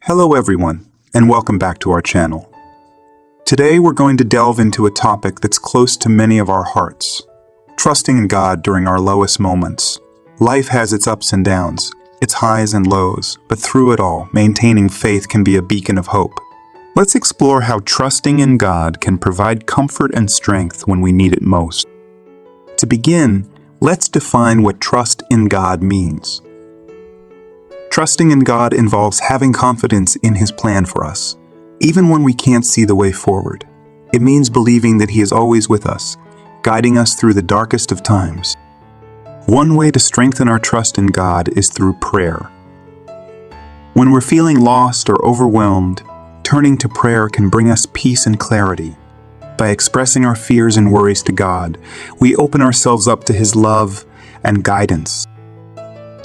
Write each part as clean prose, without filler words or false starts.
Hello everyone, and welcome back to our channel. Today we're going to delve into a topic that's close to many of our hearts, trusting in God during our lowest moments. Life has its ups and downs, its highs and lows, but through it all, maintaining faith can be a beacon of hope. Let's explore how trusting in God can provide comfort and strength when we need it most. To begin, let's define what trust in God means. Trusting in God involves having confidence in His plan for us, even when we can't see the way forward. It means believing that He is always with us, guiding us through the darkest of times. One way to strengthen our trust in God is through prayer. When we're feeling lost or overwhelmed, turning to prayer can bring us peace and clarity. By expressing our fears and worries to God, we open ourselves up to His love and guidance.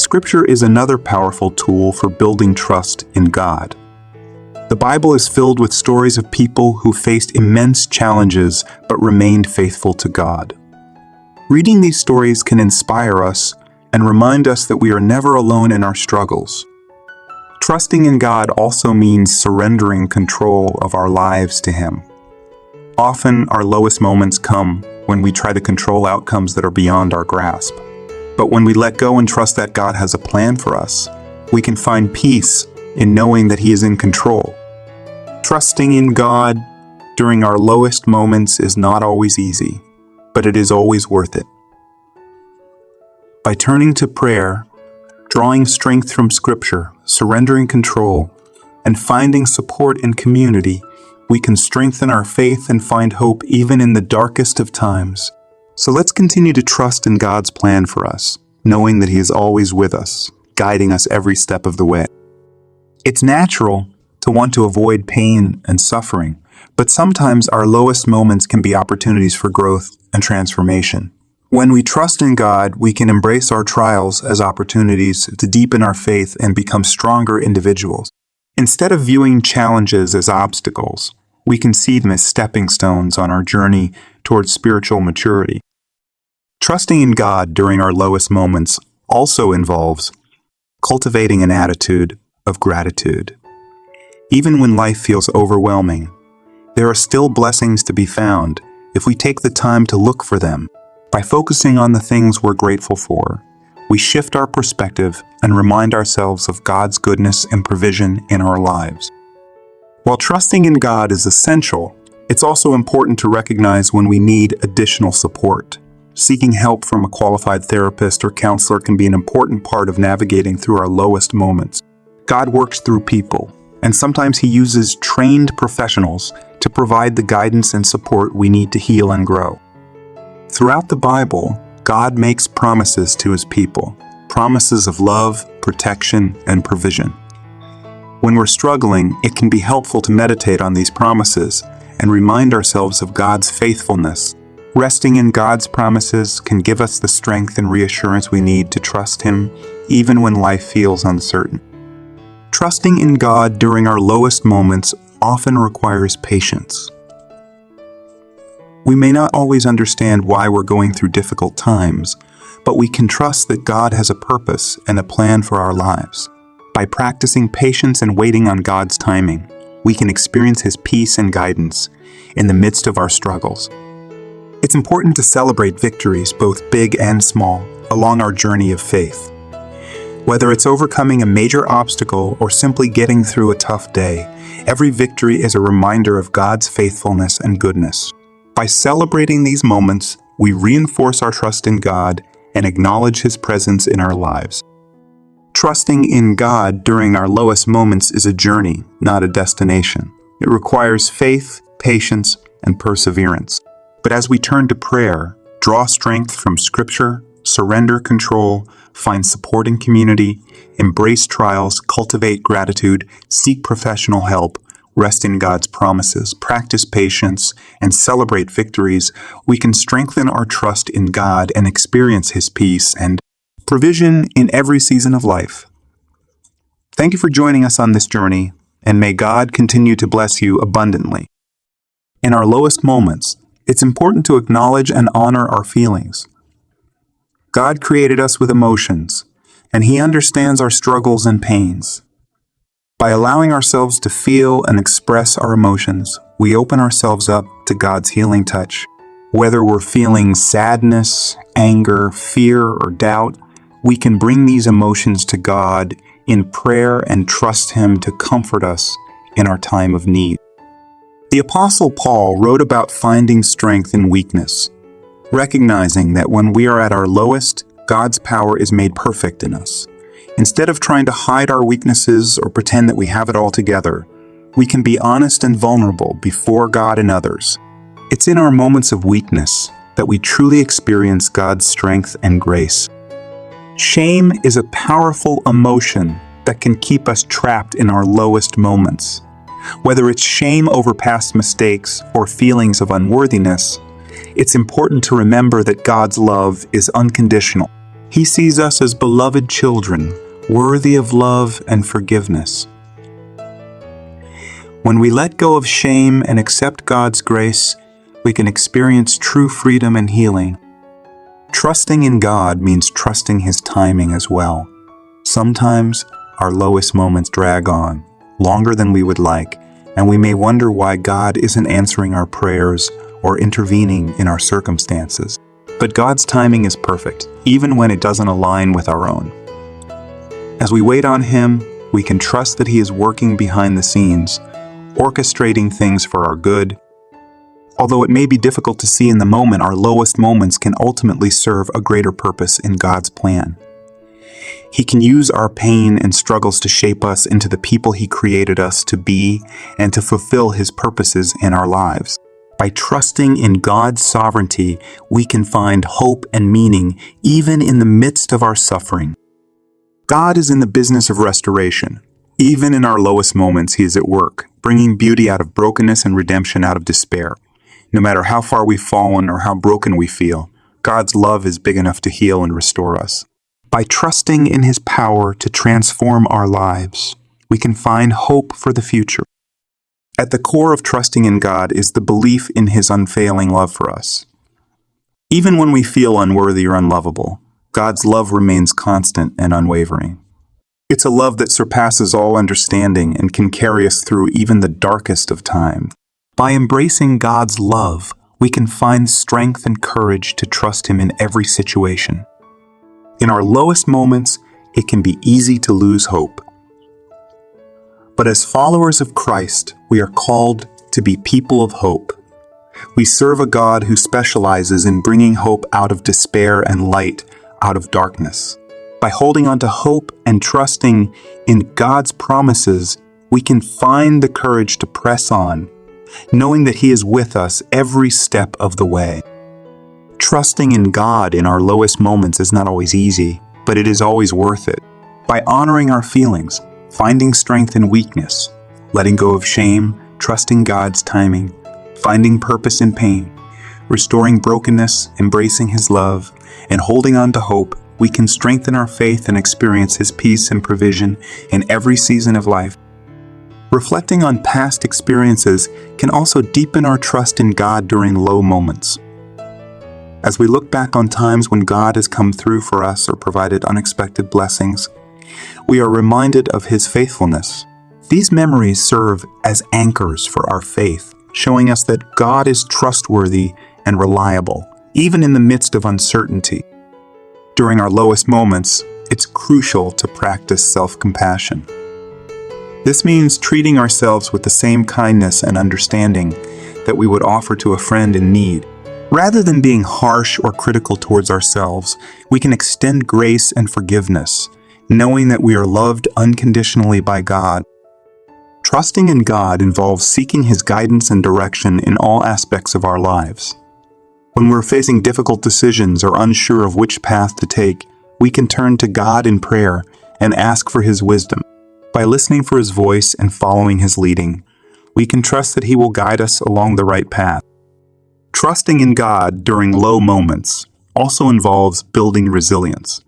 Scripture is another powerful tool for building trust in God. The Bible is filled with stories of people who faced immense challenges but remained faithful to God. Reading these stories can inspire us and remind us that we are never alone in our struggles. Trusting in God also means surrendering control of our lives to Him. Often, our lowest moments come when we try to control outcomes that are beyond our grasp. But when we let go and trust that God has a plan for us, we can find peace in knowing that He is in control. Trusting in God during our lowest moments is not always easy, but it is always worth it. By turning to prayer, drawing strength from Scripture, surrendering control, and finding support in community, we can strengthen our faith and find hope even in the darkest of times. So let's continue to trust in God's plan for us, knowing that He is always with us, guiding us every step of the way. It's natural to want to avoid pain and suffering, but sometimes our lowest moments can be opportunities for growth and transformation. When we trust in God, we can embrace our trials as opportunities to deepen our faith and become stronger individuals. Instead of viewing challenges as obstacles, we can see them as stepping stones on our journey towards spiritual maturity. Trusting in God during our lowest moments also involves cultivating an attitude of gratitude. Even when life feels overwhelming, there are still blessings to be found if we take the time to look for them. By focusing on the things we're grateful for, we shift our perspective and remind ourselves of God's goodness and provision in our lives. While trusting in God is essential, it's also important to recognize when we need additional support. Seeking help from a qualified therapist or counselor can be an important part of navigating through our lowest moments. God works through people, and sometimes He uses trained professionals to provide the guidance and support we need to heal and grow. Throughout the Bible, God makes promises to His people, promises of love, protection, and provision. When we're struggling, it can be helpful to meditate on these promises and remind ourselves of God's faithfulness. Resting in God's promises can give us the strength and reassurance we need to trust Him even when life feels uncertain. Trusting in God during our lowest moments often requires patience. We may not always understand why we're going through difficult times, but we can trust that God has a purpose and a plan for our lives. By practicing patience and waiting on God's timing, we can experience His peace and guidance in the midst of our struggles. It's important to celebrate victories, both big and small, along our journey of faith. Whether it's overcoming a major obstacle or simply getting through a tough day, every victory is a reminder of God's faithfulness and goodness. By celebrating these moments, we reinforce our trust in God and acknowledge His presence in our lives. Trusting in God during our lowest moments is a journey, not a destination. It requires faith, patience, and perseverance. But as we turn to prayer, draw strength from Scripture, surrender control, find support in community, embrace trials, cultivate gratitude, seek professional help, rest in God's promises, practice patience, and celebrate victories, we can strengthen our trust in God and experience His peace and provision in every season of life. Thank you for joining us on this journey, and may God continue to bless you abundantly. In our lowest moments, it's important to acknowledge and honor our feelings. God created us with emotions, and He understands our struggles and pains. By allowing ourselves to feel and express our emotions, we open ourselves up to God's healing touch. Whether we're feeling sadness, anger, fear, or doubt, we can bring these emotions to God in prayer and trust Him to comfort us in our time of need. The Apostle Paul wrote about finding strength in weakness, recognizing that when we are at our lowest, God's power is made perfect in us. Instead of trying to hide our weaknesses or pretend that we have it all together, we can be honest and vulnerable before God and others. It's in our moments of weakness that we truly experience God's strength and grace. Shame is a powerful emotion that can keep us trapped in our lowest moments. Whether it's shame over past mistakes or feelings of unworthiness, it's important to remember that God's love is unconditional. He sees us as beloved children, worthy of love and forgiveness. When we let go of shame and accept God's grace, we can experience true freedom and healing. Trusting in God means trusting His timing as well. Sometimes our lowest moments drag on, longer than we would like, and we may wonder why God isn't answering our prayers or intervening in our circumstances. But God's timing is perfect, even when it doesn't align with our own. As we wait on Him, we can trust that He is working behind the scenes, orchestrating things for our good. Although it may be difficult to see in the moment, our lowest moments can ultimately serve a greater purpose in God's plan. He can use our pain and struggles to shape us into the people He created us to be and to fulfill His purposes in our lives. By trusting in God's sovereignty, we can find hope and meaning even in the midst of our suffering. God is in the business of restoration. Even in our lowest moments, He is at work, bringing beauty out of brokenness and redemption out of despair. No matter how far we've fallen or how broken we feel, God's love is big enough to heal and restore us. By trusting in His power to transform our lives, we can find hope for the future. At the core of trusting in God is the belief in His unfailing love for us. Even when we feel unworthy or unlovable, God's love remains constant and unwavering. It's a love that surpasses all understanding and can carry us through even the darkest of times. By embracing God's love, we can find strength and courage to trust Him in every situation. In our lowest moments, it can be easy to lose hope. But as followers of Christ, we are called to be people of hope. We serve a God who specializes in bringing hope out of despair and light out of darkness. By holding on to hope and trusting in God's promises, we can find the courage to press on, knowing that He is with us every step of the way. Trusting in God in our lowest moments is not always easy, but it is always worth it. By honoring our feelings, finding strength in weakness, letting go of shame, trusting God's timing, finding purpose in pain, restoring brokenness, embracing His love, and holding on to hope, we can strengthen our faith and experience His peace and provision in every season of life. Reflecting on past experiences can also deepen our trust in God during low moments. As we look back on times when God has come through for us or provided unexpected blessings, we are reminded of His faithfulness. These memories serve as anchors for our faith, showing us that God is trustworthy and reliable, even in the midst of uncertainty. During our lowest moments, it's crucial to practice self-compassion. This means treating ourselves with the same kindness and understanding that we would offer to a friend in need. Rather than being harsh or critical towards ourselves, we can extend grace and forgiveness, knowing that we are loved unconditionally by God. Trusting in God involves seeking His guidance and direction in all aspects of our lives. When we're facing difficult decisions or unsure of which path to take, we can turn to God in prayer and ask for His wisdom. By listening for His voice and following His leading, we can trust that He will guide us along the right path. Trusting in God during low moments also involves building resilience.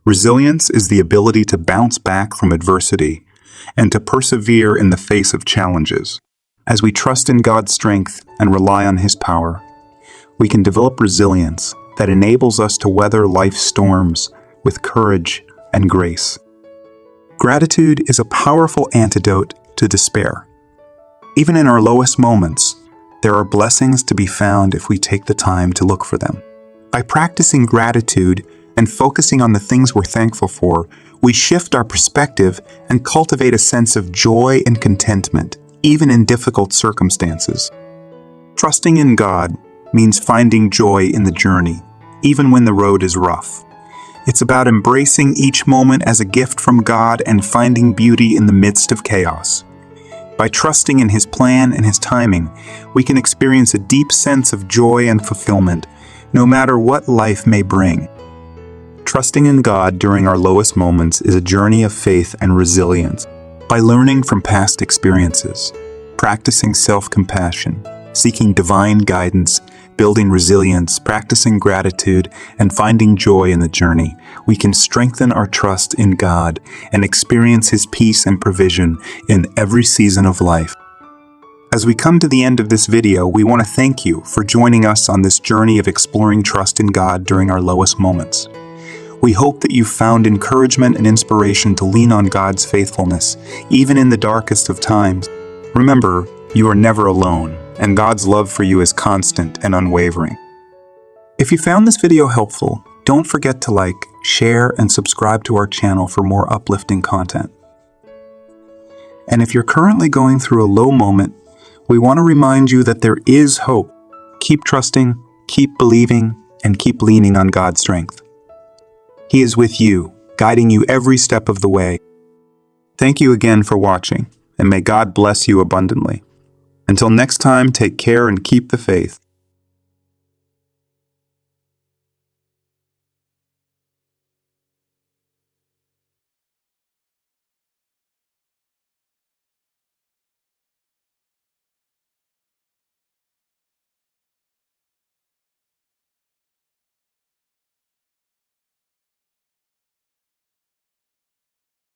Resilience is the ability to bounce back from adversity and to persevere in the face of challenges. As we trust in God's strength and rely on His power, we can develop resilience that enables us to weather life's storms with courage and grace. Gratitude is a powerful antidote to despair. Even in our lowest moments, there are blessings to be found if we take the time to look for them. By practicing gratitude and focusing on the things we're thankful for, we shift our perspective and cultivate a sense of joy and contentment, even in difficult circumstances. Trusting in God means finding joy in the journey, even when the road is rough. It's about embracing each moment as a gift from God and finding beauty in the midst of chaos. By trusting in His plan and His timing, we can experience a deep sense of joy and fulfillment, no matter what life may bring. Trusting in God during our lowest moments is a journey of faith and resilience. By learning from past experiences, practicing self-compassion, seeking divine guidance, building resilience, practicing gratitude, and finding joy in the journey, we can strengthen our trust in God and experience His peace and provision in every season of life. As we come to the end of this video, we want to thank you for joining us on this journey of exploring trust in God during our lowest moments. We hope that you found encouragement and inspiration to lean on God's faithfulness, even in the darkest of times. Remember, you are never alone, and God's love for you is constant and unwavering. If you found this video helpful, don't forget to like, share, and subscribe to our channel for more uplifting content. And if you're currently going through a low moment, we want to remind you that there is hope. Keep trusting, keep believing, and keep leaning on God's strength. He is with you, guiding you every step of the way. Thank you again for watching, and may God bless you abundantly. Until next time, take care and keep the faith.